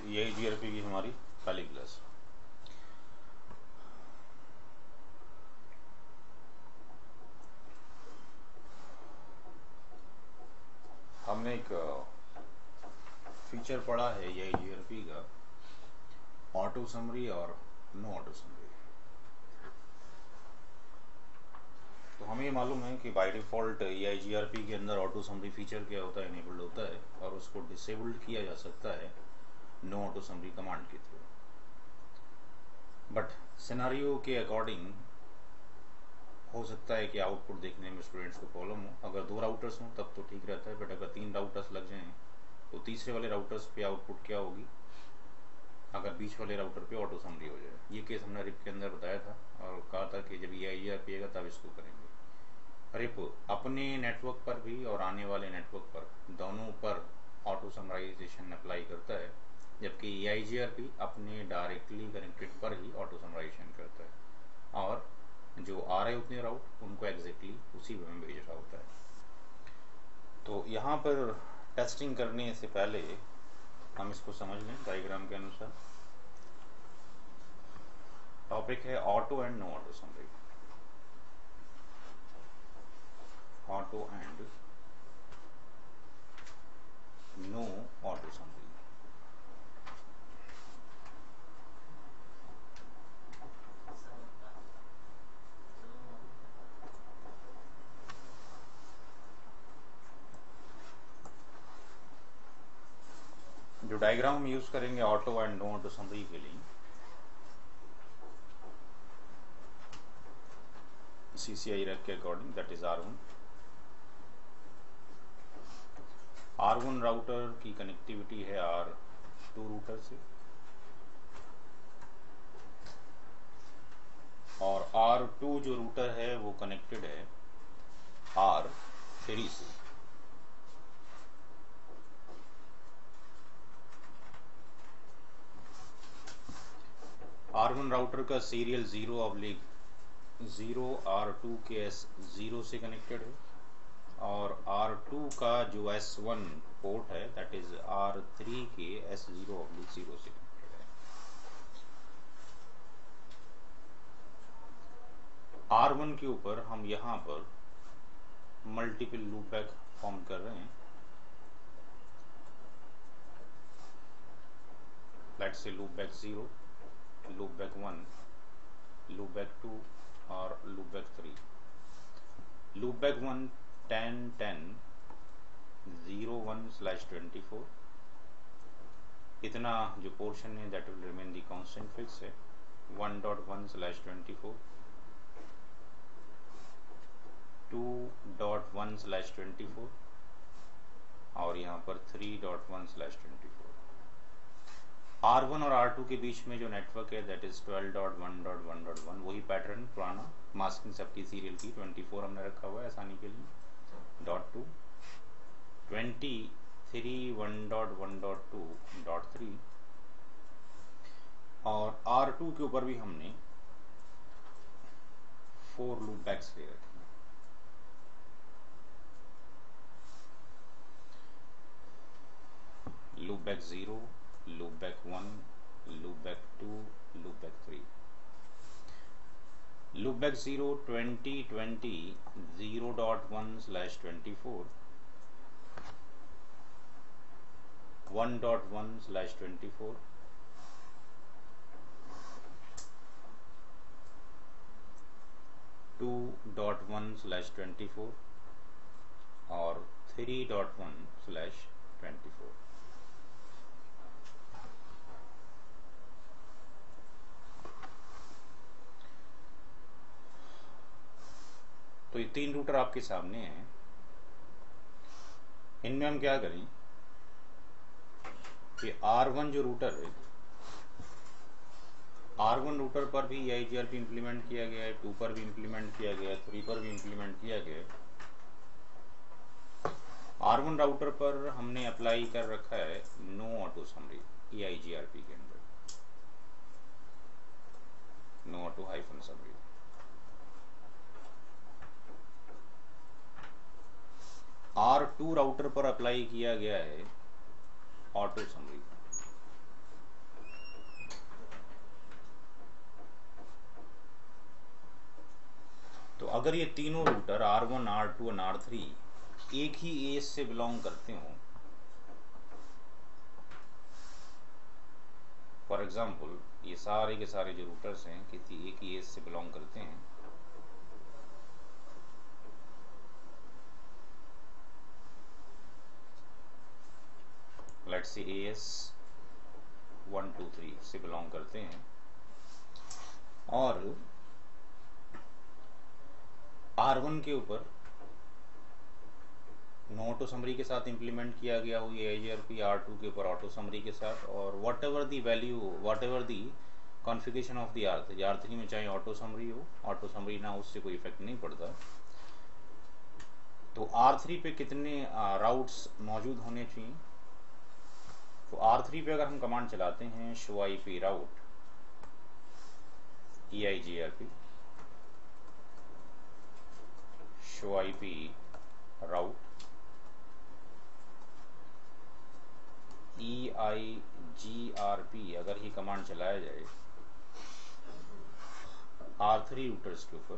यही जीआरपी की हमारी पहली क्लास। हमने एक फीचर पढ़ा है यही जीआरपी का, ऑटो समरी और नो ऑटो समरी। तो हमें ये मालूम है कि बाय डिफ़ॉल्ट ये जीआरपी के अंदर ऑटो समरी फीचर क्या होता है, इनेबल्ड होता है, और उसको डिसेबल्ड किया जा सकता है नो ऑटो समरी कमांड के थ्रू। बट सिनेरियो के अकॉर्डिंग हो सकता है कि आउटपुट देखने में स्टूडेंट्स को प्रॉब्लम हो। अगर 2 राउटर्स हों तब तो ठीक रहता है, बट अगर 3 राउटर्स लग जाएं तो तीसरे वाले राउटर्स पे आउटपुट क्या होगी अगर बीच वाले राउटर पे ऑटो समरी हो जाए। ये केस हमने रिप के अंदर बताया था और कहा था कि जब ये आई आएगा तब इसको करेंगे। रिप अपने नेटवर्क पर भी और आने वाले नेटवर्क पर दोनों पर ऑटो समराइजेशन अप्लाई करता है, जबकि EIGRP अपने डायरेक्टली कनेक्टेड पर ही ऑटो समराइजेशन करता है और जो आ रहे उतने राउट उनको एग्जैक्टली उसी वे में भेज रहा होता है। तो यहाँ पर टेस्टिंग करने से पहले हम इसको समझ लें डायग्राम के अनुसार। टॉपिक है auto and no auto summary. Auto and no auto summary. जो डायग्राम हम यूज करेंगे auto and no auto summary के लिए, CCI रैक के according, that is R1 router की कनेक्टिविटी है R2 रूटर से और R2 जो रूटर है वो कनेक्टेड है R3 से। R1 राउटर का सीरियल 0/0 R2 के S0 से कनेक्टेड है और R2 का जो S1 पोर्ट है दैट इज R3 के S0/0 से कनेक्टेड है। R1 के ऊपर हम यहाँ पर मल्टीपल लूप बैक फॉर्म कर रहे हैं। Let's say loop back 0, loop back 1, loop back 2 और लूप बैक 3। लूप बैक 1 10 10 01/24, इतना जो पोर्शन है that will remain the constant fix है। 1.1/24, 2.1/24 और यहाँ पर 3.1/24। R1 और R2 के बीच में जो नेटवर्क है दैट इज 12.1.1.1, वही पैटर्न पुराना, मास्किंग सबकी सीरियल की 24 हमने रखा हुआ है आसानी के लिए, .2 23 1.1.2.3 और R2 के ऊपर भी हमने 4 लूप बैक्स ले रखे हैं। Loop back 0, loop back 1, loop back 2, loop back 3। Loop back 0 20 20 0.1/24, 1.1/24, 2.1/24 और 3.1/24। तो ये 3 रूटर आपके सामने हैं। इनमें हम क्या करें कि R1 जो रूटर है, R1 रूटर पर भी EIGRP इंप्लीमेंट किया गया है, 2 पर भी इंप्लीमेंट किया गया है, 3 पर भी इंप्लीमेंट किया गया है। R1 राउटर पर हमने अप्लाई कर रखा है नो ऑटो समरी EIGRP के अंदर, no auto hyphen summary. R2 router पर अप्लाई किया गया है ऑटो समरी। तो अगर ये तीनों रूटर R1, R2 और R3 एक ही एज से बिलोंग करते हो, फॉर एग्जाम्पल ये सारे के सारे जो रूटर्स हैं किसी एक ही एज से बिलोंग करते हैं, लेट्स से AS 1 2 3 से बिलोंग करते हैं, और R1 के ऊपर नो ऑटो समरी के साथ इंप्लीमेंट किया गया हो ये AIGRP, R2 के ऊपर ऑटो समरी के साथ, और what ever the value, what ever the configuration of the R3 में चाहे ऑटो समरी हो, ऑटो समरी ना हो, उससे कोई इफेक्ट नहीं पड़ता। तो R3 पे कितने राउट्स मौजूद होने चाहिए? तो R3 पे अगर हम कमांड चलाते हैं शो IP राउट EIGRP, शो IP राउट EIGRP, अगर ये कमांड चलाया जाए R3 रूटर्स के ऊपर,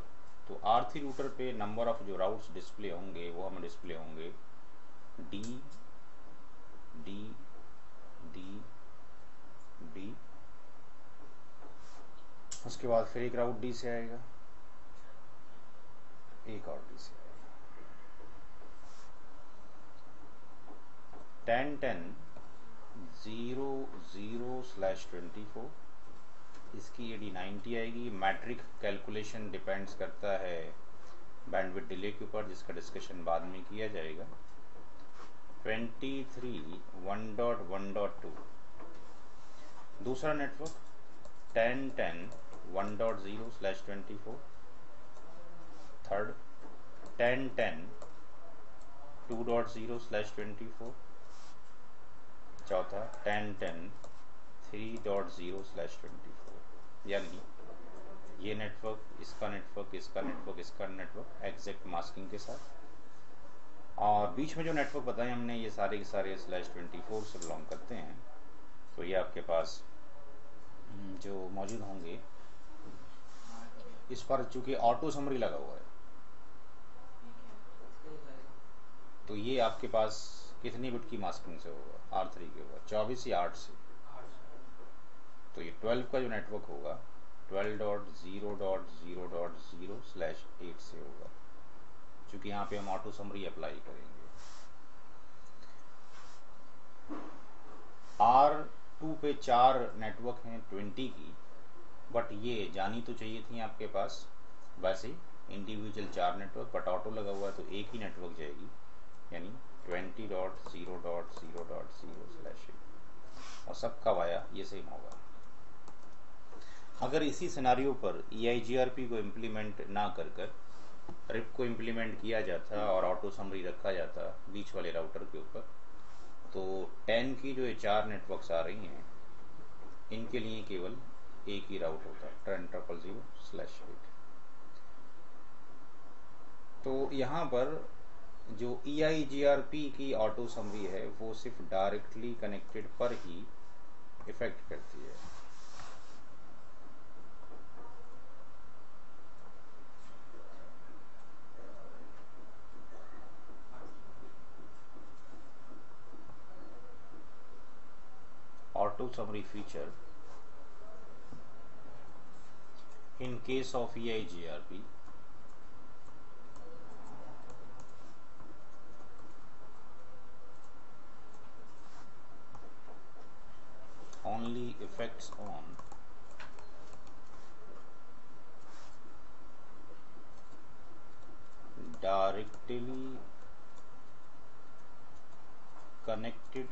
तो R3 रूटर पे नंबर ऑफ जो राउट्स डिस्प्ले होंगे वो हमें डिस्प्ले होंगे D D D D, उसके बाद फिर एक राउट D से आएगा, एक और D से आएगा, 10 10 0 0/24, इसकी AD 90 आएगी। मैट्रिक कैलकुलेशन डिपेंड्स करता है बैंडविड्थ डिले के ऊपर, जिसका डिस्कशन बाद में किया जाएगा। 23 1.1.2, दूसरा नेटवर्क 10 10 1.0/24, थर्ड 10 10 2.0/24, चौथा 10 10 3.0/24। यानी ये नेटवर्क, इसका नेटवर्क, इसका नेटवर्क, इसका नेटवर्क एग्जैक्ट मास्किंग के साथ, और बीच में जो नेटवर्क बताए हमने ये सारे के सारे /24 से बिलोंग करते हैं। तो ये आपके पास जो मौजूद होंगे, इस पर चूंकि ऑटो समरी लगा हुआ है, तो ये आपके पास कितनी बिट की मास्किंग से होगा? R3 के ऊपर 24 या 8 से? तो ये 12 का जो नेटवर्क होगा 12.0.0.0/8 से होगा, क्योंकि यहाँ पे हम ऑटो समरी अप्लाई करेंगे। R2 पे 4 नेटवर्क हैं 20 की, बट ये जानी तो चाहिए थी आपके पास वैसे इंडिविजुअल 4 नेटवर्क, बट ऑटो लगा हुआ है तो एक ही नेटवर्क जाएगी, यानी 20.0.0.0/8, और सबका वाया ये सेम होगा। अगर इसी सिनारियो पर EIGRP को इम्प्लीमेंट ना कर रिप को इम्प्लीमेंट किया जाता और ऑटो समरी रखा जाता बीच वाले राउटर के ऊपर, तो 10 की जो ये 4 नेटवर्क्स आ रही हैं, इनके लिए केवल एक ही राउट होता, 10.0.0/8। तो यहाँ पर जो EIGRP की ऑटो समरी है वो सिर्फ डायरेक्टली कनेक्टेड पर ही इफेक्ट करती है। Auto summary feature in case of EIGRP only affects on directly connected